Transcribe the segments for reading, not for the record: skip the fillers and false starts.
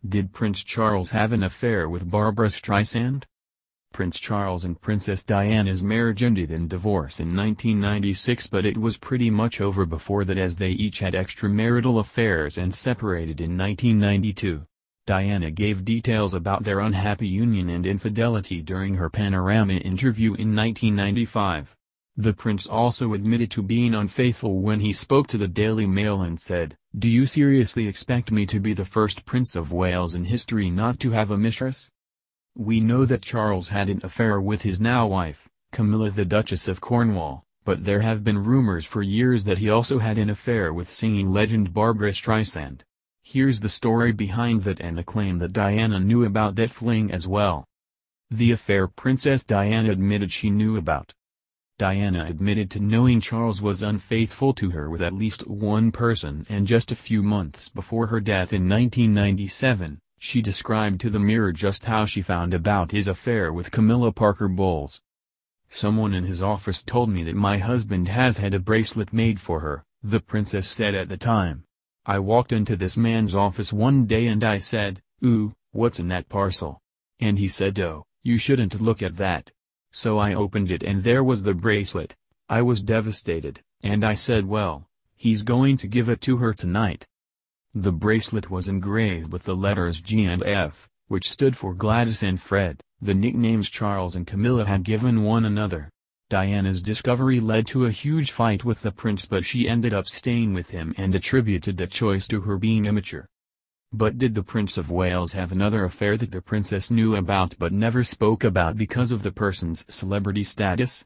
Did Prince Charles have an affair with Barbra Streisand? Prince Charles and Princess Diana's marriage ended in divorce in 1996, but it was pretty much over before that, as they each had extramarital affairs and separated in 1992. Diana gave details about their unhappy union and infidelity during her Panorama interview in 1995. The prince also admitted to being unfaithful when he spoke to the Daily Mail and said, "Do you seriously expect me to be the first Prince of Wales in history not to have a mistress?" We know that Charles had an affair with his now wife, Camilla the Duchess of Cornwall, but there have been rumors for years that he also had an affair with singing legend Barbra Streisand. Here's the story behind that and the claim that Diana knew about that fling as well. The affair Princess Diana admitted she knew about. Diana admitted to knowing Charles was unfaithful to her with at least one person, and just a few months before her death in 1997, she described to the Mirror just how she found about his affair with Camilla Parker Bowles. "Someone in his office told me that my husband has had a bracelet made for her," the princess said at the time. "I walked into this man's office one day and I said, 'Ooh, what's in that parcel?' And he said, 'Oh, you shouldn't look at that.' So I opened it and there was the bracelet. I was devastated, and I said, well, he's going to give it to her tonight." The bracelet was engraved with the letters G and F, which stood for Gladys and Fred, the nicknames Charles and Camilla had given one another. Diana's discovery led to a huge fight with the prince, but she ended up staying with him and attributed that choice to her being immature. But did the Prince of Wales have another affair that the princess knew about but never spoke about because of the person's celebrity status?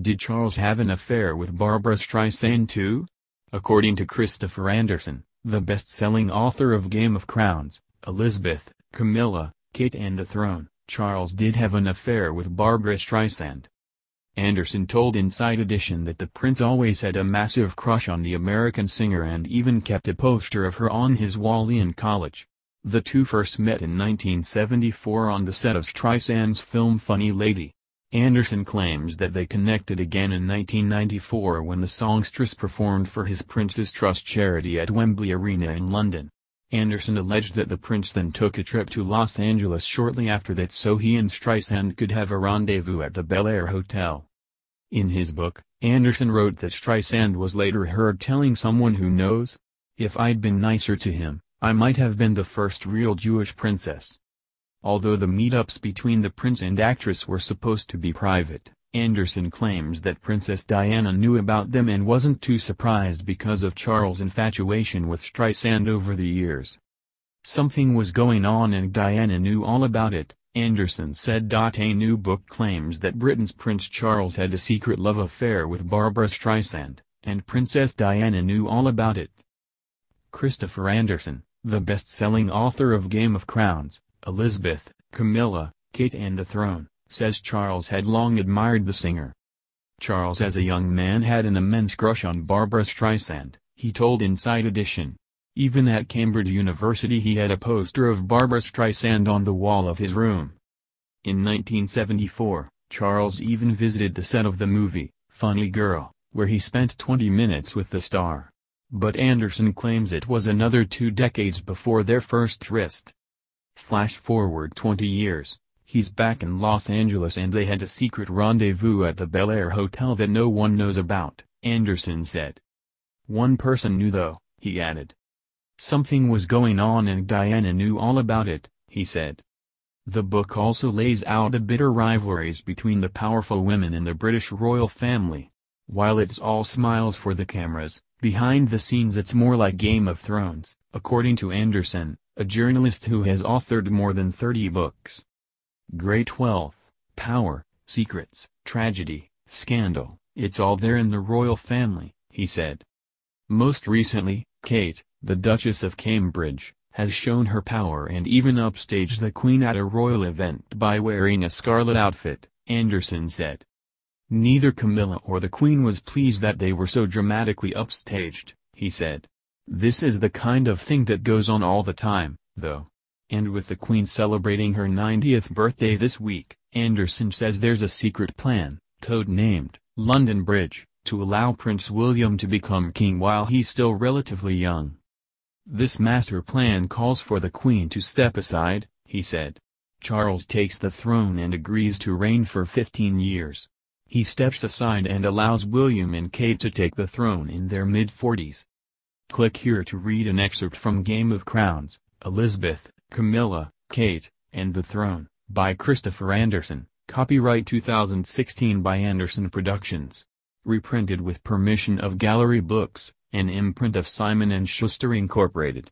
Did Charles have an affair with Barbra Streisand too? According to Christopher Anderson, the best-selling author of Game of Crowns, Elizabeth, Camilla, Kate and the Throne, Charles did have an affair with Barbra Streisand. Anderson told Inside Edition that the prince always had a massive crush on the American singer and even kept a poster of her on his wall in college. The two first met in 1974 on the set of Streisand's film Funny Lady. Anderson claims that they connected again in 1994 when the songstress performed for his Prince's Trust charity at Wembley Arena in London. Anderson alleged that the prince then took a trip to Los Angeles shortly after that so he and Streisand could have a rendezvous at the Bel Air Hotel. In his book, Anderson wrote that Streisand was later heard telling someone who knows, "If I'd been nicer to him, I might have been the first real Jewish princess." Although the meetups between the prince and actress were supposed to be private, Anderson claims that Princess Diana knew about them and wasn't too surprised because of Charles' infatuation with Streisand over the years. "Something was going on and Diana knew all about it," Anderson said. A new book claims that Britain's Prince Charles had a secret love affair with Barbra Streisand, and Princess Diana knew all about it. Christopher Anderson, the best-selling author of Game of Crowns, Elizabeth, Camilla, Kate and the Throne, says Charles had long admired the singer. Charles as a young man had an immense crush on Barbra Streisand, he told Inside Edition. Even at Cambridge University he had a poster of Barbra Streisand on the wall of his room. In 1974, Charles even visited the set of the movie, Funny Girl, where he spent 20 minutes with the star. But Anderson claims it was another 2 decades before their first tryst. Flash forward 20 years, he's back in Los Angeles and they had a secret rendezvous at the Bel Air Hotel that no one knows about, Anderson said. "One person knew though," he added. "Something was going on and Diana knew all about it," he said. The book also lays out the bitter rivalries between the powerful women in the British royal family. While it's all smiles for the cameras, behind the scenes it's more like Game of Thrones, according to Anderson, a journalist who has authored more than 30 books. Great wealth, power, secrets, tragedy, scandal, it's all there in the royal family, he said. Most recently, Kate, the Duchess of Cambridge, has shown her power and even upstaged the Queen at a royal event by wearing a scarlet outfit, Anderson said. Neither Camilla or the Queen was pleased that they were so dramatically upstaged, he said. This is the kind of thing that goes on all the time, though. And with the Queen celebrating her 90th birthday this week, Anderson says there's a secret plan, code-named London Bridge, to allow Prince William to become king while he's still relatively young. "This master plan calls for the Queen to step aside," he said. Charles takes the throne and agrees to reign for 15 years. He steps aside and allows William and Kate to take the throne in their mid-40s. Click here to read an excerpt from Game of Crowns, Elizabeth, Camilla, Kate, and the Throne, by Christopher Anderson, copyright 2016 by Anderson Productions. Reprinted with permission of Gallery Books, an imprint of Simon & Schuster Incorporated.